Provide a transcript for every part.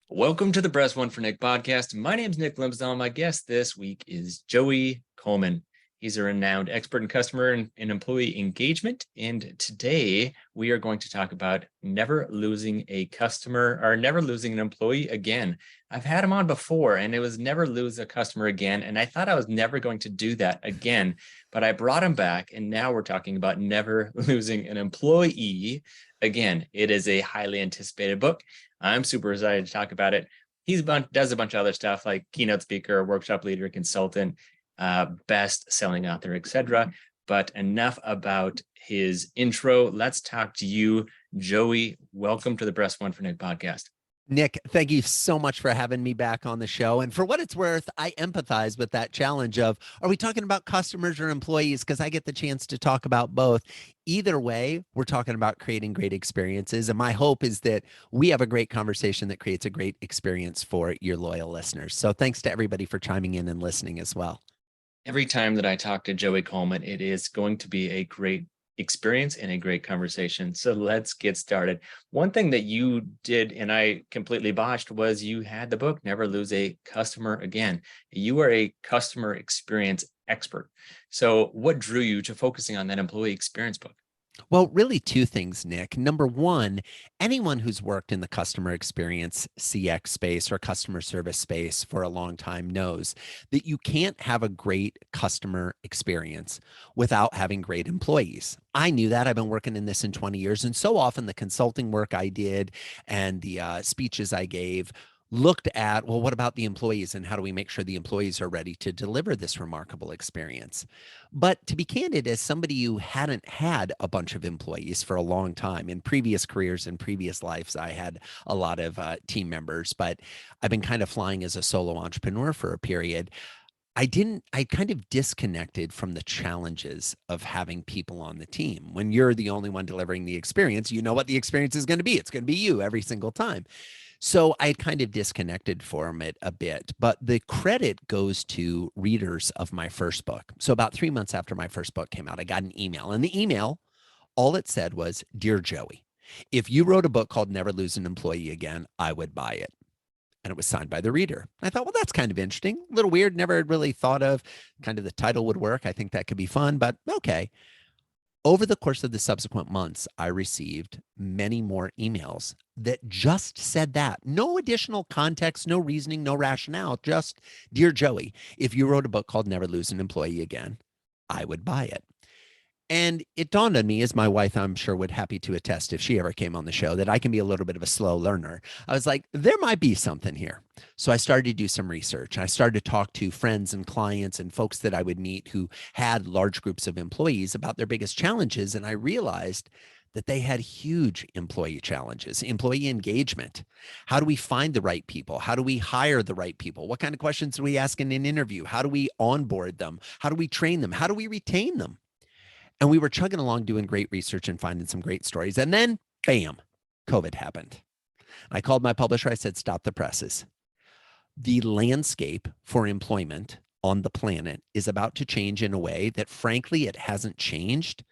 Welcome to the Press One for Nick podcast. My name is Nick Limsdahl. My guest this week is Joey Coleman. He's a renowned expert in customer and employee engagement. And today we are going to talk about never losing a customer or never losing an employee again. I've had him on before and it was never lose a customer again. And I thought I was never going to do that again, but I brought him back. And now we're talking about never losing an employee again. It is a highly anticipated book. I'm super excited to talk about it. He does a bunch of other stuff like keynote speaker, workshop leader, consultant, best-selling author, etc. But enough about his intro. Let's talk to you, Joey. Welcome to the Press One for Nick podcast. Nick, thank you so much for having me back on the show. And for what it's worth, I empathize with that challenge of, are we talking about customers or employees? Because I get the chance to talk about both. Either way, we're talking about creating great experiences. And my hope is that we have a great conversation that creates a great experience for your loyal listeners. So thanks to everybody for chiming in and listening as well. Every time that I talk to Joey Coleman, it is going to be a great experience and a great conversation. So let's get started. One thing that you did, and I completely botched, was you had the book, Never Lose a Customer Again. You are a customer experience expert. So what drew you to focusing on that employee experience book? Well, really two things, Nick. Number one, anyone who's worked in the customer experience CX space or customer service space for a long time knows that you can't have a great customer experience without having great employees. I knew that. I've been working in this in 20 years. And so often the consulting work I did and the speeches I gave looked at, well, what about the employees and how do we make sure the employees are ready to deliver this remarkable experience? But to be candid, as somebody who hadn't had a bunch of employees for a long time in previous careers and previous lives, I had a lot of team members, but I've been kind of flying as a solo entrepreneur for a period. I kind of disconnected from the challenges of having people on the team. When you're the only one delivering the experience, you know what the experience is going to be. It's going to be you every single time. So I had kind of disconnected from it a bit, but the credit goes to readers of my first book. So about 3 months after my first book came out, I got an email, and the email, all it said was, "Dear Joey, if you wrote a book called Never Lose an Employee Again, I would buy it." And it was signed by the reader. I thought, well, that's kind of interesting. A little weird. Never really thought of kind of the title would work. I think that could be fun, but okay. Over the course of the subsequent months, I received many more emails that just said that. No additional context, no reasoning, no rationale, just, "Dear Joey, if you wrote a book called Never Lose an Employee Again, I would buy it." And it dawned on me, as my wife, I'm sure, would happy to attest if she ever came on the show, that I can be a little bit of a slow learner. I was like, there might be something here. So I started to do some research. I started to talk to friends and clients and folks that I would meet who had large groups of employees about their biggest challenges. And I realized that they had huge employee challenges, employee engagement. How do we find the right people? How do we hire the right people? What kind of questions do we ask in an interview? How do we onboard them? How do we train them? How do we retain them? And we were chugging along doing great research and finding some great stories. And then, bam, COVID happened. I called my publisher. I said, stop the presses. The landscape for employment on the planet is about to change in a way that, frankly, it hasn't changed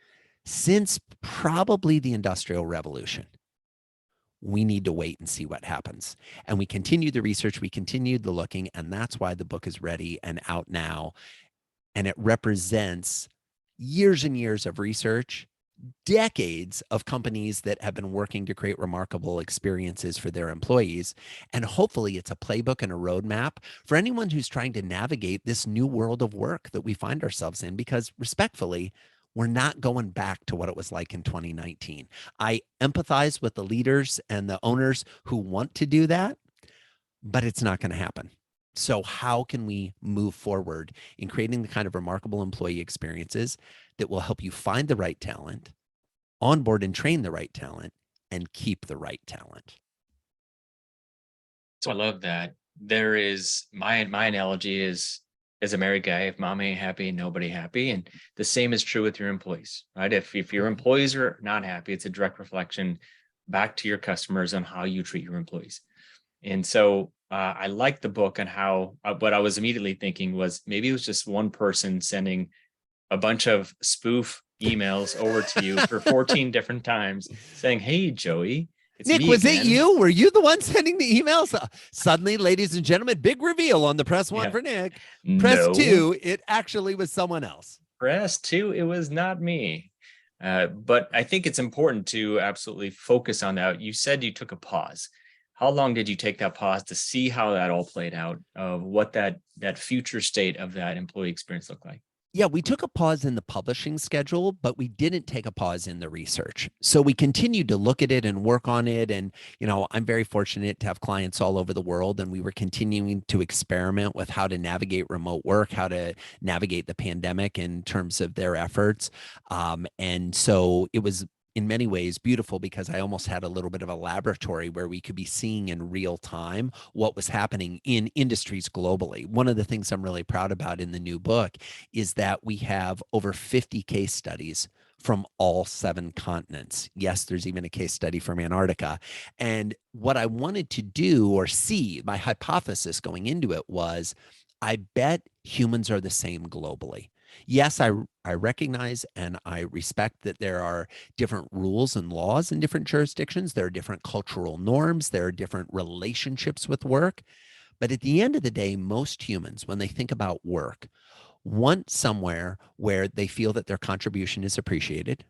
since probably the Industrial Revolution. We need to wait and see what happens. And we continued the research, we continued the looking, and that's why the book is ready and out now. And it represents years and years of research, decades of companies that have been working to create remarkable experiences for their employees. And hopefully it's a playbook and a roadmap for anyone who's trying to navigate this new world of work that we find ourselves in, because respectfully, we're not going back to what it was like in 2019. I empathize with the leaders and the owners who want to do that, but it's not going to happen. So how can we move forward in creating the kind of remarkable employee experiences that will help you find the right talent, onboard and train the right talent, and keep the right talent? So I love that. There is my analogy is, as a married guy, if mom ain't happy, nobody happy. And the same is true with your employees, right? If your employees are not happy, it's a direct reflection back to your customers on how you treat your employees. And so I like the book on how, what I was immediately thinking was maybe it was just one person sending a bunch of spoof emails over to you for 14 different times saying, "Hey, Joey, It's Nick, me was it again. you? Were you the one sending the emails? Suddenly, ladies and gentlemen, big reveal on the press one Yeah. for Nick. Press No. two, it actually was someone else. Press two, it was not me. But I think it's important to absolutely focus on that. You said you took a pause. How long did you take that pause to see how that all played out, of what that future state of that employee experience looked like? Yeah, we took a pause in the publishing schedule, but we didn't take a pause in the research. So we continued to look at it and work on it. And, I'm very fortunate to have clients all over the world. And we were continuing to experiment with how to navigate remote work, how to navigate the pandemic in terms of their efforts. And so it was in many ways beautiful because I almost had a little bit of a laboratory where we could be seeing in real time what was happening in industries globally. One of the things I'm really proud about in the new book is that we have over 50 case studies from all 7 continents. Yes, there's even a case study from Antarctica. And what I wanted to do or see, my hypothesis going into it was, I bet humans are the same globally. Yes, I recognize and I respect that there are different rules and laws in different jurisdictions. There are different cultural norms. There are different relationships with work. But at the end of the day, most humans, when they think about work, want somewhere where they feel that their contribution is appreciated,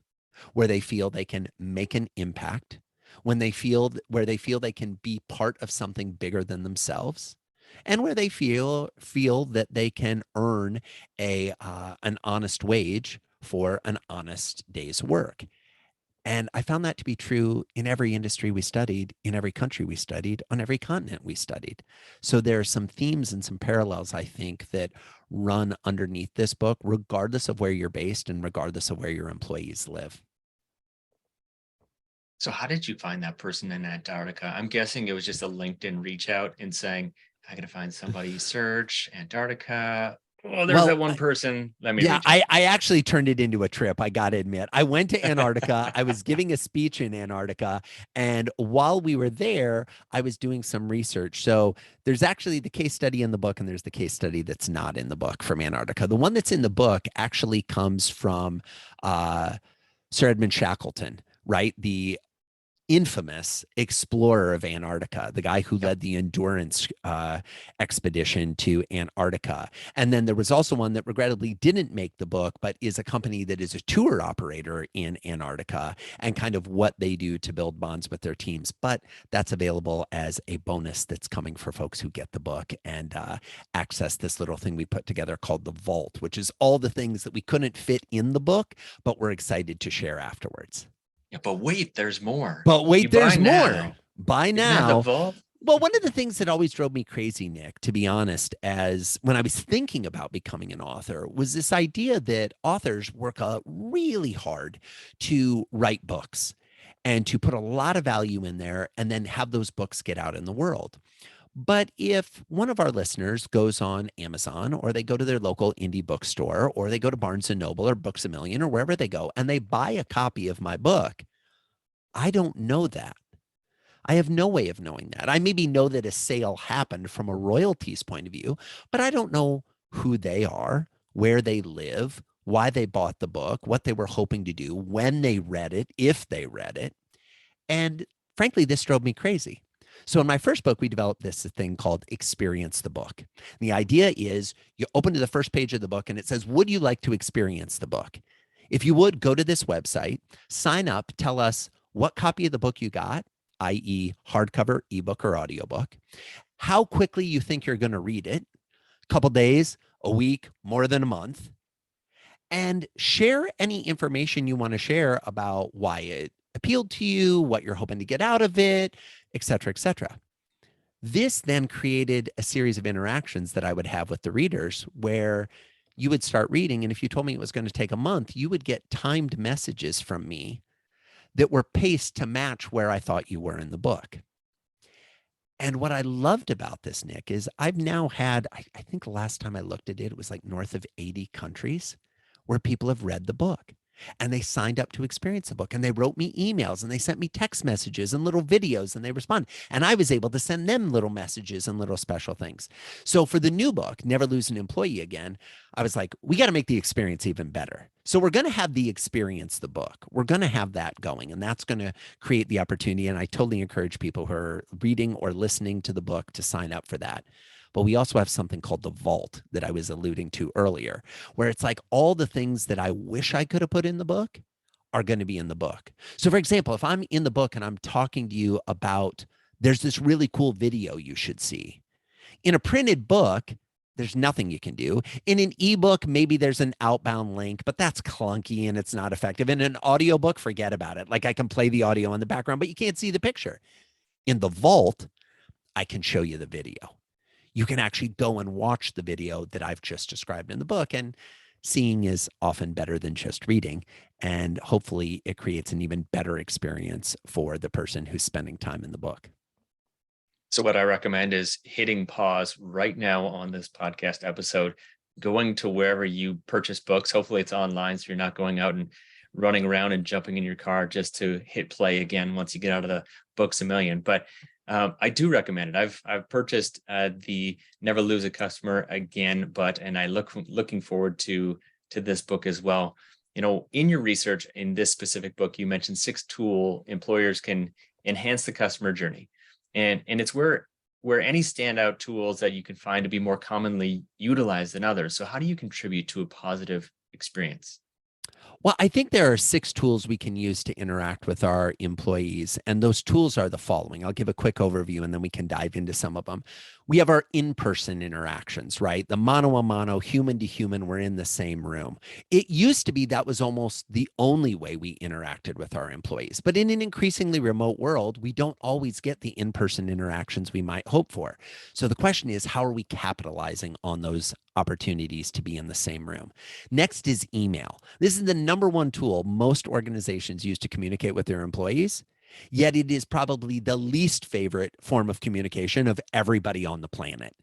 where they feel they can make an impact, where they feel they can be part of something bigger than themselves, and where they feel that they can earn an honest wage for an honest day's work. And I found that to be true in every industry we studied, in every country we studied, on every continent we studied. So there are some themes and some parallels, I think, that run underneath this book, regardless of where you're based and regardless of where your employees live. So how did you find that person in Antarctica? I'm guessing it was just a LinkedIn reach out and saying, I gotta find somebody, search Antarctica. Oh, there's Well, that one person. Let me yeah, reach out. I actually turned it into a trip. I got to admit, I went to Antarctica. I was giving a speech in Antarctica. And while we were there, I was doing some research. So there's actually the case study in the book, and there's the case study that's not in the book from Antarctica. The one that's in the book actually comes from Sir Edmund Shackleton, right? The infamous explorer of Antarctica, the guy who Yep. led the Endurance expedition to Antarctica. And then there was also one that regrettably didn't make the book, but is a company that is a tour operator in Antarctica and kind of what they do to build bonds with their teams. But that's available as a bonus that's coming for folks who get the book and access this little thing we put together called the Vault, which is all the things that we couldn't fit in the book, but we're excited to share afterwards. Yeah, but wait, there's more. But You wait, buy there's more. now. By You can have the now. vault. Well, one of the things that always drove me crazy, Nick, to be honest, as when I was thinking about becoming an author, was this idea that authors work really hard to write books and to put a lot of value in there and then have those books get out in the world. But if one of our listeners goes on Amazon or they go to their local indie bookstore or they go to Barnes and Noble or Books a Million or wherever they go and they buy a copy of my book, I don't know that. I have no way of knowing that. I maybe know that a sale happened from a royalties point of view, but I don't know who they are, where they live, why they bought the book, what they were hoping to do, when they read it, if they read it. And frankly, this drove me crazy. So in my first book, we developed this thing called Experience the Book. The idea is you open to the first page of the book and it says, would you like to experience the book? If you would, go to this website, sign up, tell us what copy of the book you got, i.e. hardcover, ebook, or audiobook, how quickly you think you're going to read it, a couple days, a week, more than a month, and share any information you want to share about why it appealed to you, what you're hoping to get out of it, et cetera, et cetera. This then created a series of interactions that I would have with the readers where you would start reading. And if you told me it was going to take a month, you would get timed messages from me that were paced to match where I thought you were in the book. And what I loved about this, Nick, is I've now had, I think the last time I looked at it, it was like north of 80 countries where people have read the book and they signed up to experience the book and they wrote me emails and they sent me text messages and little videos and they responded. And I was able to send them little messages and little special things. So for the new book, Never Lose an Employee Again, I was like, we got to make the experience even better. So we're going to have the experience, the book. We're going to have that going, and that's going to create the opportunity. And I totally encourage people who are reading or listening to the book to sign up for that. But we also have something called the vault that I was alluding to earlier, where it's like all the things that I wish I could have put in the book are going to be in the book. So, for example, if I'm in the book and I'm talking to you about there's this really cool video you should see, in a printed book, there's nothing you can do. In an ebook, maybe there's an outbound link, but that's clunky and it's not effective. In an audiobook, forget about it. Like I can play the audio in the background, but you can't see the picture. In the vault, I can show you the video. You can actually go and watch the video that I've just described in the book. And seeing is often better than just reading. And hopefully, it creates an even better experience for the person who's spending time in the book. So what I recommend is hitting pause right now on this podcast episode, going to wherever you purchase books. Hopefully it's online, so you're not going out and running around and jumping in your car just to hit play again once you get out of the Books a Million. But I do recommend it. I've purchased the Never Lose a Customer Again, and I looking forward to this book as well. You know, in your research in this specific book, you mentioned 6 tool employers can enhance the customer journey. And it's where any standout tools that you can find to be more commonly utilized than others. So how do you contribute to a positive experience? Well, I think there are 6 tools we can use to interact with our employees. And those tools are the following. I'll give a quick overview and then we can dive into some of them. We have our in-person interactions, right? The mano a mano, human to human, we're in the same room. It used to be that was almost the only way we interacted with our employees. But in an increasingly remote world, we don't always get the in-person interactions we might hope for. So the question is, how are we capitalizing on those opportunities to be in the same room? Next is email. This is the number one tool most organizations use to communicate with their employees, yet it is probably the least favorite form of communication of everybody on the planet.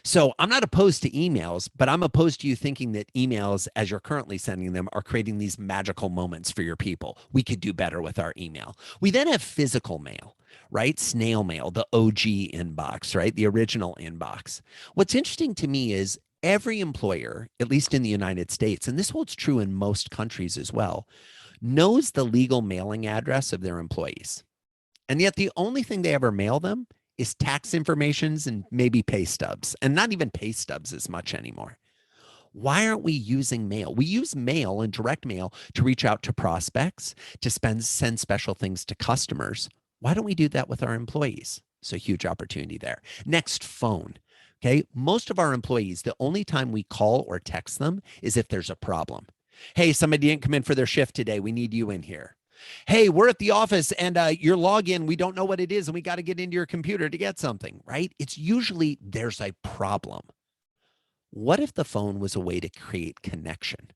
So I'm not opposed to emails, but I'm opposed to you thinking that emails, as you're currently sending them, are creating these magical moments for your people. We could do better with our email. We then have physical mail, right? Snail mail, the OG inbox, right? The original inbox. What's interesting to me is every employer, at least in the United States, and this holds true in most countries as well, knows the legal mailing address of their employees. And yet the only thing they ever mail them is tax informations and maybe pay stubs, and not even pay stubs as much anymore. Why aren't we using mail? We use mail and direct mail to reach out to prospects, to send special things to customers. Why don't we do that with our employees? So huge opportunity there. Next, phone. Okay. Most of our employees, the only time we call or text them is if there's a problem. Hey, somebody didn't come in for their shift today. We need you in here. Hey, we're at the office and your login, we don't know what it is and we got to get into your computer to get something, right? It's usually there's a problem. What if the phone was a way to create connection?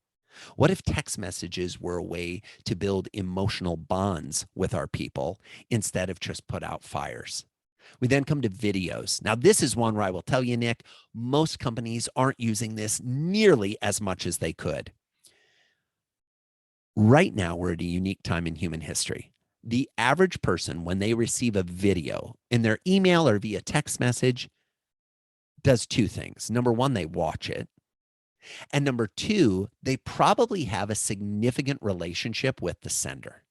What if text messages were a way to build emotional bonds with our people instead of just put out fires? We then come to videos. Now, this is one where I will tell you, Nick, most companies aren't using this nearly as much as they could. Right now, we're at a unique time in human history. The average person, when they receive a video in their email or via text message, does 2 things. Number one, they watch it. And number 2, they probably have a significant relationship with the sender.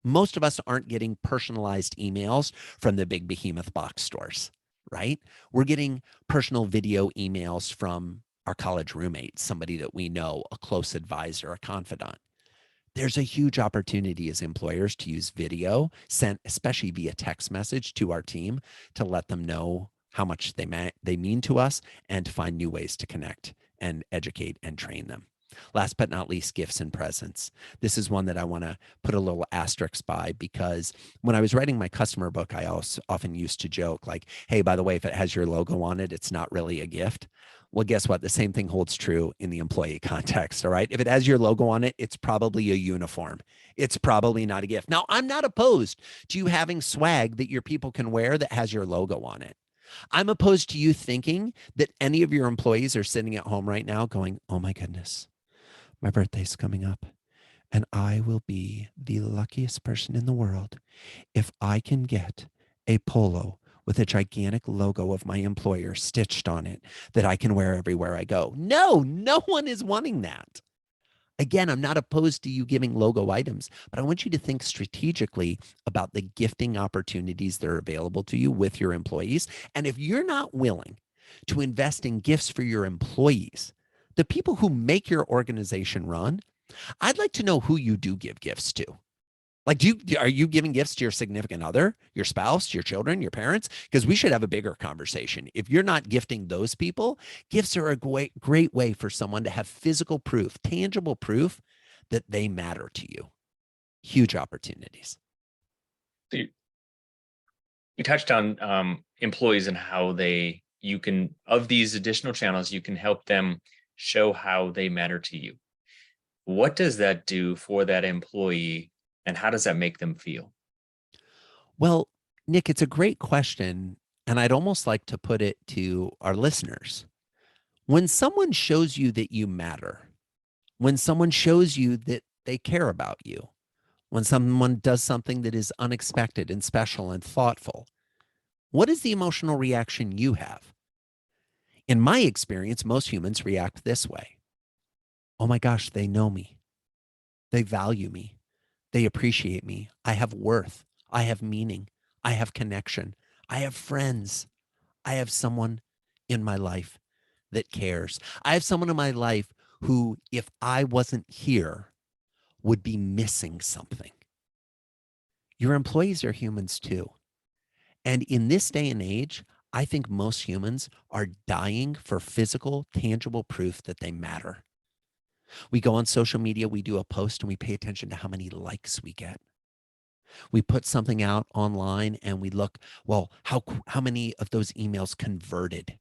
Most of us aren't getting personalized emails from the big behemoth box stores, right? We're getting personal video emails from our college roommate, somebody that we know, a close advisor, a confidant. There's a huge opportunity as employers to use video sent, especially via text message, to our team to let them know how much they mean to us and to find new ways to connect and educate and train them. Last but not least, gifts and presents. This is one that I want to put a little asterisk by because when I was writing my customer book, I also often used to joke like, hey, by the way, if it has your logo on it, it's not really a gift. Well, guess what? The same thing holds true in the employee context. All right. If it has your logo on it, it's probably a uniform. It's probably not a gift. Now, I'm not opposed to you having swag that your people can wear that has your logo on it. I'm opposed to you thinking that any of your employees are sitting at home right now going, oh my goodness, my birthday's coming up and I will be the luckiest person in the world if I can get a polo with a gigantic logo of my employer stitched on it that I can wear everywhere I go. No, no one is wanting that. Again, I'm not opposed to you giving logo items, but I want you to think strategically about the gifting opportunities that are available to you with your employees. And if you're not willing to invest in gifts for your employees, the people who make your organization run, I'd like to know who you do give gifts to. Like, are you giving gifts to your significant other, your spouse, your children, your parents? Because we should have a bigger conversation. If you're not gifting those people, gifts are a great way for someone to have physical proof, tangible proof that they matter to you. Huge opportunities. You touched on employees and how you can, of these additional channels, you can help them show how they matter to you. What does that do for that employee, and how does that make them feel? Well, Nick, it's a great question. And I'd almost like to put it to our listeners. When someone shows you that you matter, when someone shows you that they care about you, when someone does something that is unexpected and special and thoughtful, what is the emotional reaction you have? In my experience, most humans react this way. Oh my gosh, they know me. They value me. They appreciate me. I have worth. I have meaning. I have connection. I have friends. I have someone in my life that cares. I have someone in my life who, if I wasn't here, would be missing something. Your employees are humans too. And in this day and age, I think most humans are dying for physical, tangible proof that they matter. We go on social media, we do a post, and we pay attention to how many likes we get. We put something out online and we look, well, how many of those emails converted?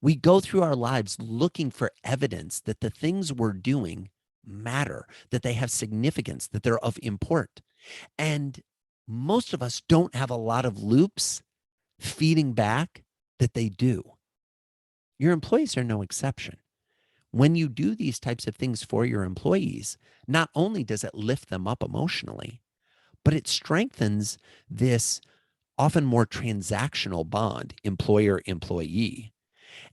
We go through our lives looking for evidence that the things we're doing matter, that they have significance, that they're of import. And most of us don't have a lot of loops feeding back that they do. Your employees are no exception. When you do these types of things for your employees, not only does it lift them up emotionally, but it strengthens this often more transactional bond, employer-employee,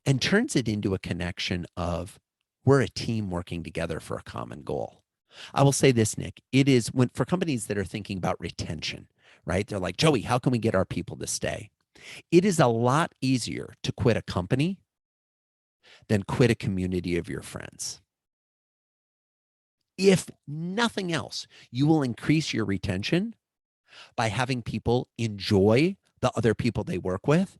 and turns it into a connection of we're a team working together for a common goal. I will say this, Nick, it is when for companies that are thinking about retention, right? They're like, Joey, how can we get our people to stay? It is a lot easier to quit a company than quit a community of your friends. If nothing else, you will increase your retention by having people enjoy the other people they work with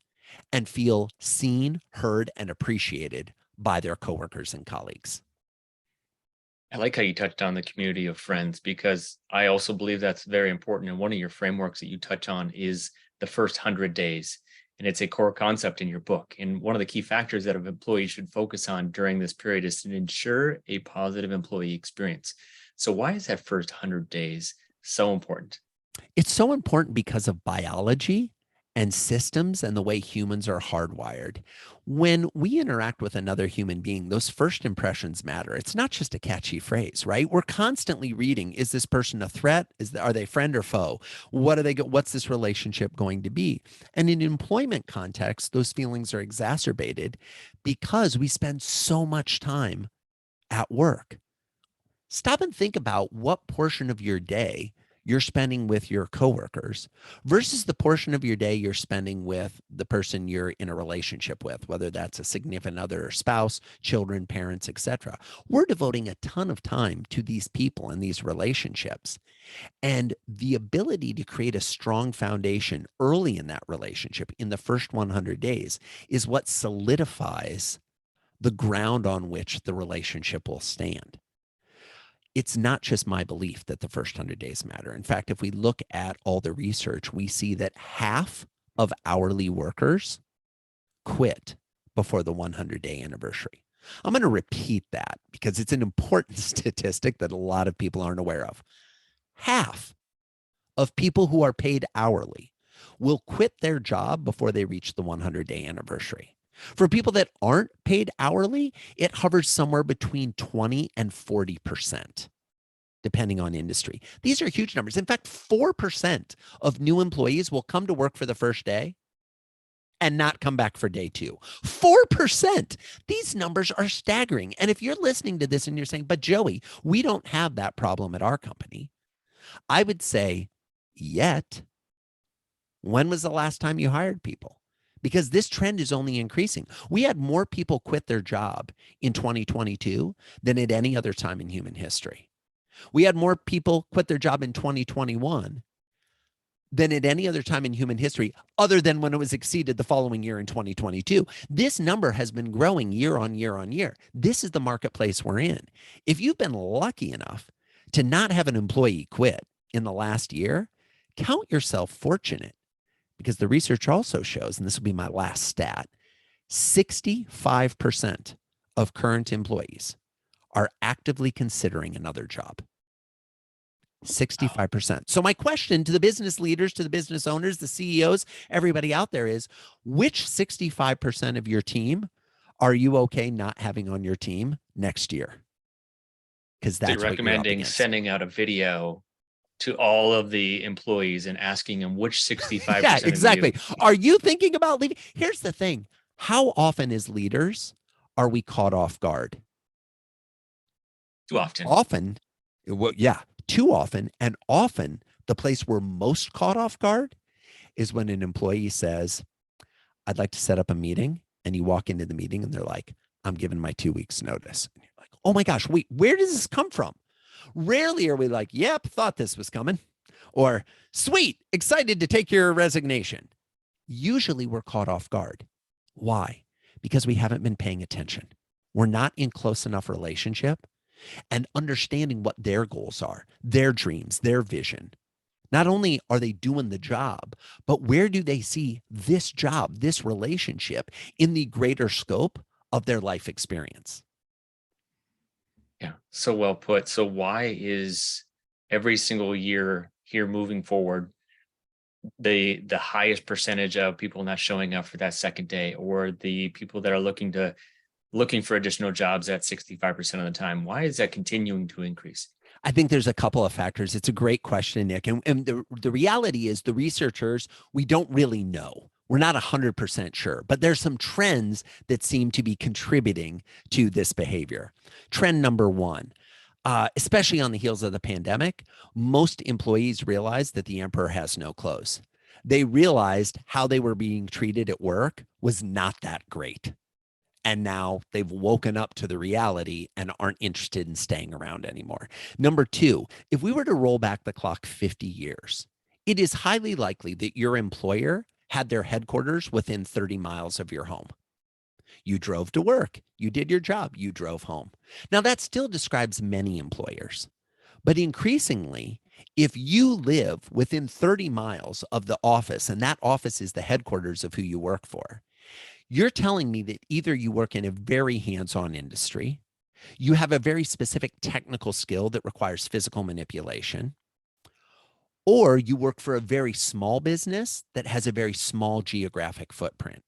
and feel seen, heard, and appreciated by their coworkers and colleagues. I like how you touched on the community of friends, because I also believe that's very important. And one of your frameworks that you touch on is the first 100 days. And it's a core concept in your book. And one of the key factors that an employee should focus on during this period is to ensure a positive employee experience. So why is that first 100 days so important? It's so important because of biology and systems and the way humans are hardwired. When we interact with another human being, those first impressions matter. It's not just a catchy phrase, right? We're constantly reading, is this person a threat? Are they friend or foe? What's this relationship going to be? And in employment context, those feelings are exacerbated because we spend so much time at work. Stop and think about what portion of your day you're spending with your coworkers versus the portion of your day you're spending with the person you're in a relationship with, whether that's a significant other, spouse, children, parents, etc. We're devoting a ton of time to these people and these relationships. And the ability to create a strong foundation early in that relationship in the first 100 days is what solidifies the ground on which the relationship will stand. It's not just my belief that the first 100 days matter. In fact, if we look at all the research, we see that half of hourly workers quit before the 100-day anniversary. I'm going to repeat that because it's an important statistic that a lot of people aren't aware of. Half of people who are paid hourly will quit their job before they reach the 100-day anniversary. For people that aren't paid hourly, it hovers somewhere between 20 and 40%, depending on industry. These are huge numbers. In fact, 4% of new employees will come to work for the first day and not come back for day two. 4%. These numbers are staggering. And if you're listening to this and you're saying, but Joey, we don't have that problem at our company, I would say, yet. When was the last time you hired people? Because this trend is only increasing. We had more people quit their job in 2022 than at any other time in human history. We had more people quit their job in 2021 than at any other time in human history, other than when it was exceeded the following year in 2022. This number has been growing year on year on year. This is the marketplace we're in. If you've been lucky enough to not have an employee quit in the last year, count yourself fortunate, because the research also shows, and this will be my last stat, 65% of current employees are actively considering another job. 65%. So my question to the business leaders, to the business owners, the CEOs, everybody out there is, which 65% of your team are you okay not having on your team next year? Because that's so what you're up recommending against. sending out a video to all of the employees and asking them which 65% Yeah, exactly. of you. Are you thinking about leaving? Here's the thing. How often as leaders are we caught off guard? Too often. Often, well, yeah, too often. And often the place we're most caught off guard is when an employee says, I'd like to set up a meeting. And you walk into the meeting and they're like, I'm giving my 2 weeks notice. And you're like, oh my gosh, wait, where does this come from? Rarely are we like, yep, thought this was coming. Or, sweet, excited to take your resignation. Usually we're caught off guard. Why? Because we haven't been paying attention. We're not in close enough relationship and understanding what their goals are, their dreams, their vision. Not only are they doing the job, but where do they see this job, this relationship in the greater scope of their life experience? Yeah, so well put. So why is every single year here moving forward the highest percentage of people not showing up for that second day, or the people that are looking for additional jobs at 65% of the time? Why is that continuing to increase? I think there's a couple of factors. It's a great question, Nick. And the reality is the researchers, we don't really know. We're not 100% sure, but there's some trends that seem to be contributing to this behavior. Trend number one, especially on the heels of the pandemic, most employees realized that the emperor has no clothes. They realized how they were being treated at work was not that great. And now they've woken up to the reality and aren't interested in staying around anymore. Number two, if we were to roll back the clock 50 years, it is highly likely that your employer had their headquarters within 30 miles of your home. You drove to work, you did your job, you drove home. Now, that still describes many employers, but increasingly, if you live within 30 miles of the office, and that office is the headquarters of who you work for, you're telling me that either you work in a very hands-on industry, you have a very specific technical skill that requires physical manipulation, or you work for a very small business that has a very small geographic footprint.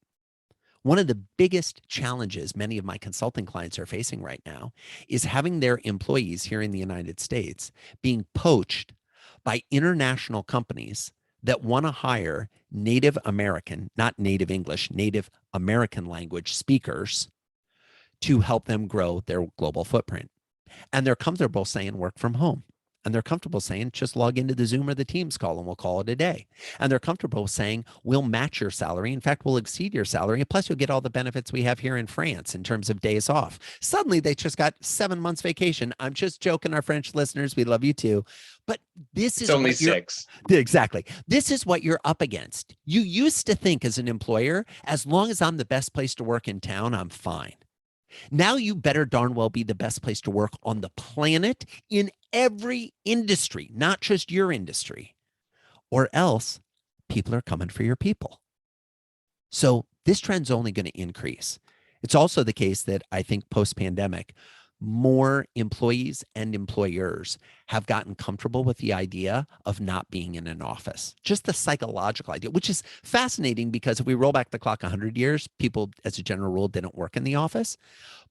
One of the biggest challenges many of my consulting clients are facing right now is having their employees here in the United States being poached by international companies that want to hire Native American, not native English, Native American language speakers to help them grow their global footprint. And they're comfortable saying work from home. And they're comfortable saying just log into the Zoom or the Teams call and we'll call it a day. And they're comfortable saying we'll match your salary. In fact, we'll exceed your salary. And plus, you'll get all the benefits we have here in France in terms of days off. Suddenly, they just got 7 months vacation. I'm just joking, our French listeners. We love you too. But this is only 6. Exactly. This is what you're up against. You used to think as an employer, as long as I'm the best place to work in town, I'm fine. Now you better darn well be the best place to work on the planet in every industry, not just your industry, or else people are coming for your people. So this trend's only going to increase. It's also the case that I think post-pandemic, more employees and employers have gotten comfortable with the idea of not being in an office, just the psychological idea, which is fascinating because if we roll back the clock 100 years, people as a general rule didn't work in the office,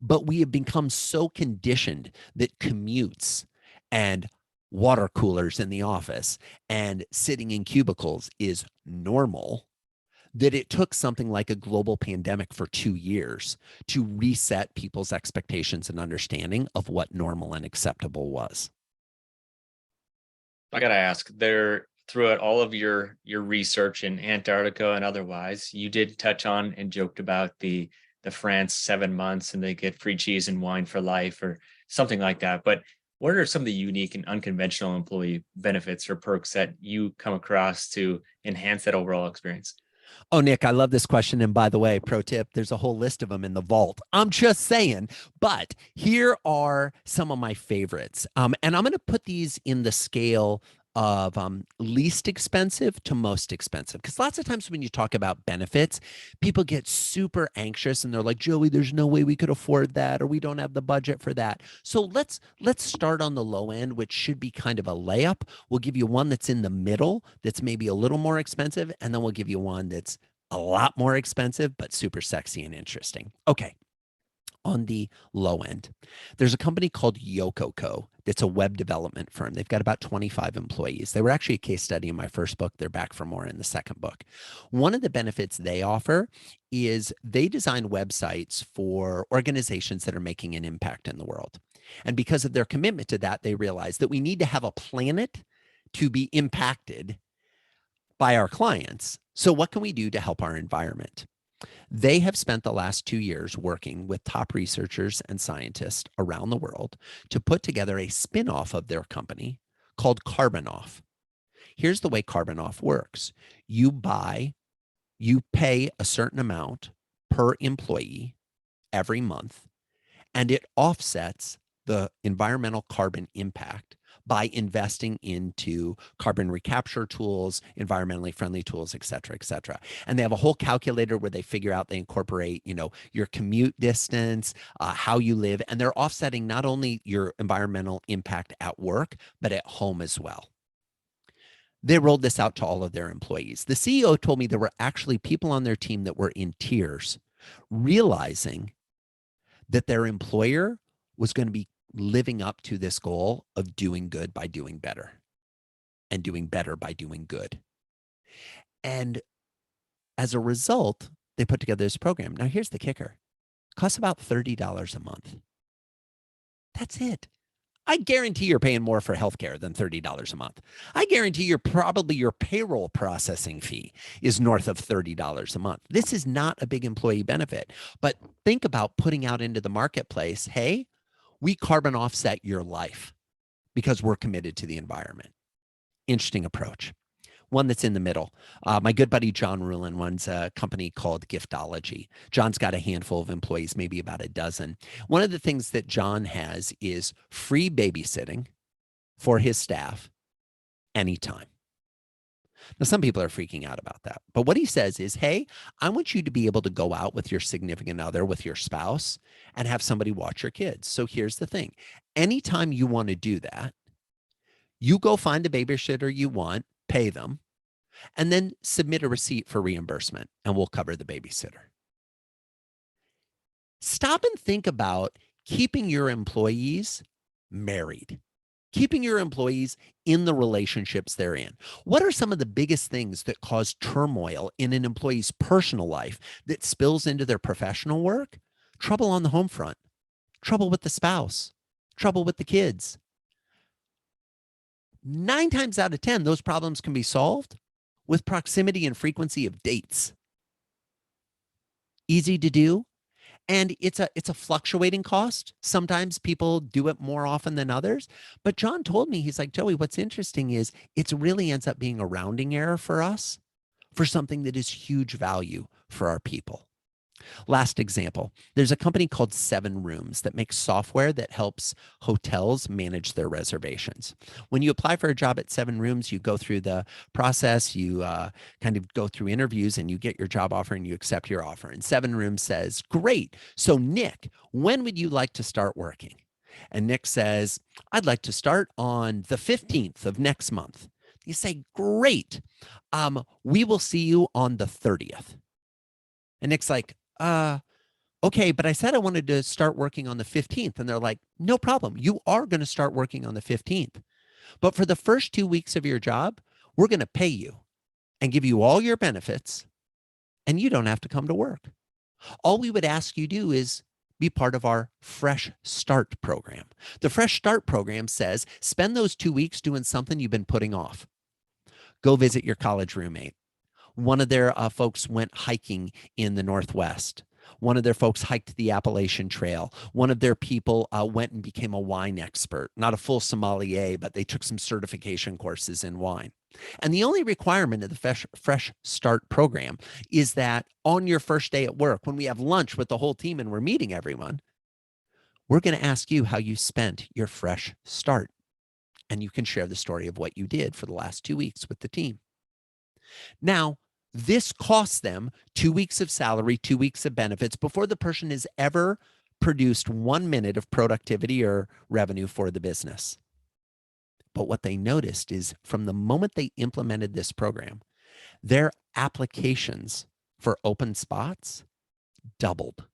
but we have become so conditioned that commutes and water coolers in the office and sitting in cubicles is normal that it took something like a global pandemic for 2 years to reset people's expectations and understanding of what normal and acceptable was. I gotta ask, there throughout all of your research in Antarctica and otherwise, you did touch on and joked about the France 7 months and they get free cheese and wine for life or something like that. But what are some of the unique and unconventional employee benefits or perks that you come across to enhance that overall experience? Oh, Nick, I love this question. And by the way, pro tip, there's a whole list of them in the vault. I'm just saying, but here are some of my favorites. And I'm going to put these in the scale of least expensive to most expensive. Because lots of times when you talk about benefits, people get super anxious and they're like, Joey, there's no way we could afford that, or we don't have the budget for that. So let's start on the low end, which should be kind of a layup. We'll give you one that's in the middle, that's maybe a little more expensive, and then we'll give you one that's a lot more expensive, but super sexy and interesting. Okay. On the low end, there's a company called Yokoco that's a web development firm. They've got about 25 employees. They were actually a case study in my first book. They're back for more in the second book. One of the benefits they offer is they design websites for organizations that are making an impact in the world. And because of their commitment to that, they realize that we need to have a planet to be impacted by our clients. So, what can we do to help our environment? They have spent the last 2 years working with top researchers and scientists around the world to put together a spin-off of their company called Carbon Off. Here's the way Carbon Off works. You pay a certain amount per employee every month, and it offsets the environmental carbon impact by investing into carbon recapture tools, environmentally friendly tools, et cetera, et cetera. And they have a whole calculator where they figure out, they incorporate, your commute distance, how you live, and they're offsetting not only your environmental impact at work, but at home as well. They rolled this out to all of their employees. The CEO told me there were actually people on their team that were in tears, realizing that their employer was going to be living up to this goal of doing good by doing better and doing better by doing good. And as a result, they put together this program. Now, here's the kicker. It costs about $30 a month. That's it. I guarantee you're paying more for healthcare than $30 a month. I guarantee your payroll processing fee is north of $30 a month. This is not a big employee benefit, but think about putting out into the marketplace, hey, we carbon offset your life because we're committed to the environment. Interesting approach. One that's in the middle. My good buddy John Rulin runs a company called Giftology. John's got a handful of employees, maybe about a dozen. One of the things that John has is free babysitting for his staff anytime. Now, some people are freaking out about that. But what he says is, hey, I want you to be able to go out with your significant other, with your spouse, and have somebody watch your kids. So here's the thing. Anytime you want to do that, you go find a babysitter you want, pay them, and then submit a receipt for reimbursement, and we'll cover the babysitter. Stop and think about keeping your employees married, keeping your employees in the relationships they're in. What are some of the biggest things that cause turmoil in an employee's personal life that spills into their professional work? Trouble on the home front, trouble with the spouse, trouble with the kids. 9 times out of 10, those problems can be solved with proximity and frequency of dates. Easy to do. And it's a fluctuating cost. Sometimes people do it more often than others. But John told me, he's like, Joey, what's interesting is it really ends up being a rounding error for us for something that is huge value for our people. Last example, there's a company called 7 Rooms that makes software that helps hotels manage their reservations. When you apply for a job at 7 Rooms, you go through the process, you kind of go through interviews, and you get your job offer and you accept your offer. And 7 Rooms says, great. So Nick, when would you like to start working? And Nick says, I'd like to start on the 15th of next month. You say, great. We will see you on the 30th. And Nick's like, okay, but I said I wanted to start working on the 15th. And they're like, no problem. You are going to start working on the 15th. But for the first 2 weeks of your job, we're going to pay you and give you all your benefits and you don't have to come to work. All we would ask you do is be part of our Fresh Start program. The Fresh Start program says spend those 2 weeks doing something you've been putting off. Go visit your college roommate. One of their folks went hiking in the Northwest. One of their folks hiked the Appalachian Trail. One of their people went and became a wine expert, not a full sommelier, but they took some certification courses in wine. And the only requirement of the Fresh Start program is that on your first day at work, when we have lunch with the whole team and we're meeting everyone, we're going to ask you how you spent your fresh start. And you can share the story of what you did for the last 2 weeks with the team. Now, this costs them 2 weeks of salary, 2 weeks of benefits before the person has ever produced 1 minute of productivity or revenue for the business. But what they noticed is from the moment they implemented this program, their applications for open spots doubled.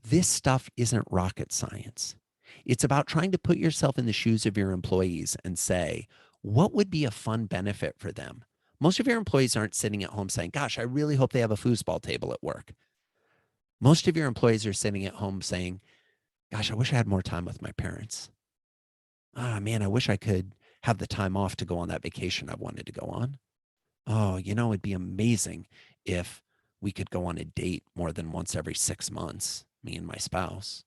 This stuff isn't rocket science. It's about trying to put yourself in the shoes of your employees and say, what would be a fun benefit for them? Most of your employees aren't sitting at home saying, gosh, I really hope they have a foosball table at work. Most of your employees are sitting at home saying, gosh, I wish I had more time with my parents. Ah, man, I wish I could have the time off to go on that vacation I wanted to go on. Oh, it'd be amazing if we could go on a date more than once every 6 months, me and my spouse.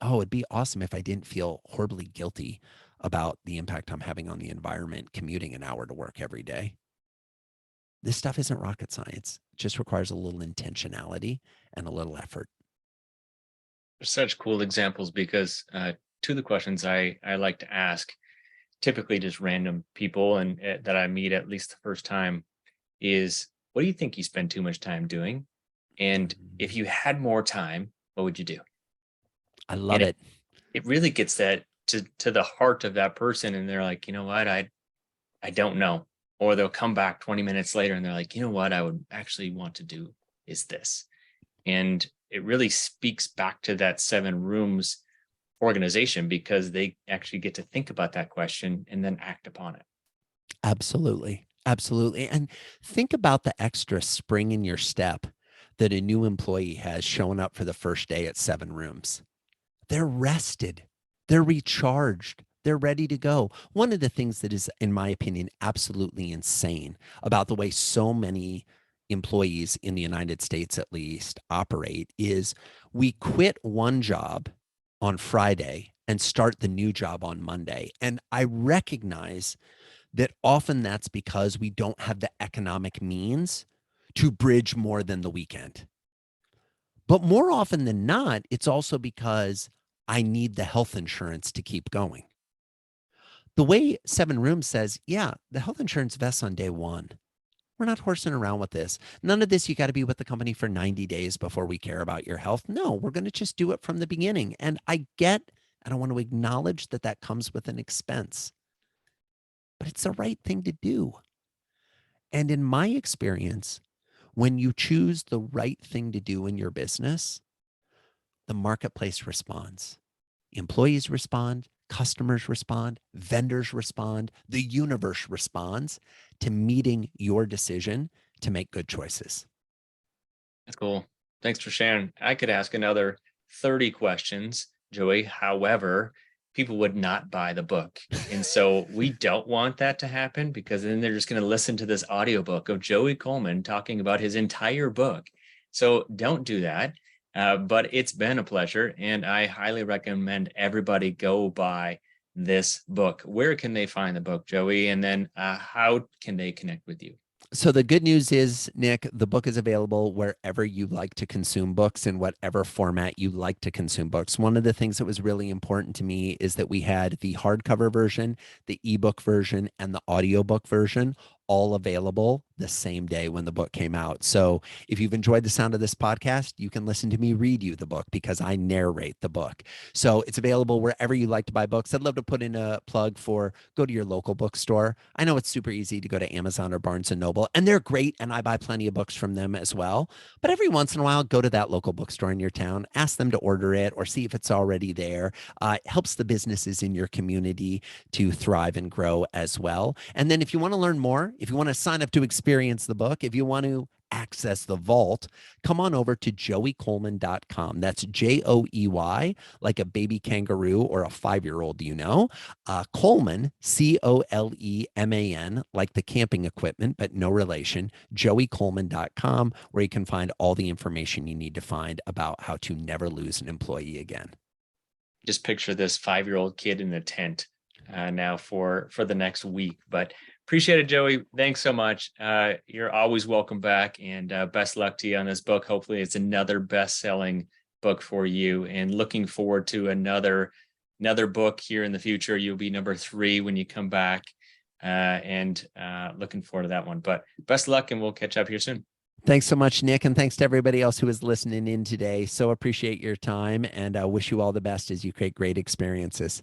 Oh, it'd be awesome if I didn't feel horribly guilty about the impact I'm having on the environment, commuting an hour to work every day. This stuff isn't rocket science. It just requires a little intentionality and a little effort. Such cool examples because to the questions I like to ask, typically just random people and that I meet at least the first time is, what do you think you spend too much time doing? And if you had more time, what would you do? I And love it, it. it really gets that to the heart of that person. And they're like, you know what? I don't know. Or they'll come back 20 minutes later and they're like, you know what I would actually want to do is this. And it really speaks back to that 7 rooms organization because they actually get to think about that question and then act upon it. Absolutely. Absolutely. And think about the extra spring in your step that a new employee has showing up for the first day at 7 rooms. They're rested, they're recharged, they're ready to go. One of the things that is, in my opinion, absolutely insane about the way so many employees in the United States, at least, operate is we quit one job on Friday and start the new job on Monday. And I recognize that often that's because we don't have the economic means to bridge more than the weekend. But more often than not, it's also because I need the health insurance to keep going. The way 7 Rooms says, yeah, the health insurance vests on day one. We're not horsing around with this. None of this, you got to be with the company for 90 days before we care about your health. No, we're going to just do it from the beginning. And I get, and I want to acknowledge that that comes with an expense, but it's the right thing to do. And in my experience, when you choose the right thing to do in your business, the marketplace responds. Employees respond, customers respond, vendors respond, the universe responds to meeting your decision to make good choices. That's cool. Thanks for sharing. I could ask another 30 questions, Joey. However, people would not buy the book. And so we don't want that to happen because then they're just going to listen to this audiobook of Joey Coleman talking about his entire book. So don't do that. But it's been a pleasure. And I highly recommend everybody go buy this book. Where can they find the book, Joey? And then how can they connect with you? So the good news is, Nick, the book is available wherever you like to consume books in whatever format you like to consume books. One of the things that was really important to me is that we had the hardcover version, the ebook version, and the audiobook version all available the same day when the book came out. So if you've enjoyed the sound of this podcast, you can listen to me read you the book because I narrate the book. So it's available wherever you like to buy books. I'd love to put in a plug for go to your local bookstore. I know it's super easy to go to Amazon or Barnes and Noble, and they're great, and I buy plenty of books from them as well. But every once in a while, go to that local bookstore in your town, ask them to order it or see if it's already there. It helps the businesses in your community to thrive and grow as well. And then if you want to learn more, If you want to sign up to experience the book, if you want to access the vault, come on over to joeycoleman.com. That's Joey, like a baby kangaroo or a 5-year-old, Coleman, Coleman, like the camping equipment, but no relation, joeycoleman.com, where you can find all the information you need to find about how to never lose an employee again. Just picture this 5-year-old kid in a tent now for the next week. But appreciate it, Joey. Thanks so much. You're always welcome back, and best luck to you on this book. Hopefully it's another best-selling book for you, and looking forward to another book here in the future. You'll be number 3 when you come back, and looking forward to that one. But best of luck, and we'll catch up here soon. Thanks so much, Nick. And thanks to everybody else who is listening in today. So appreciate your time, and I wish you all the best as you create great experiences.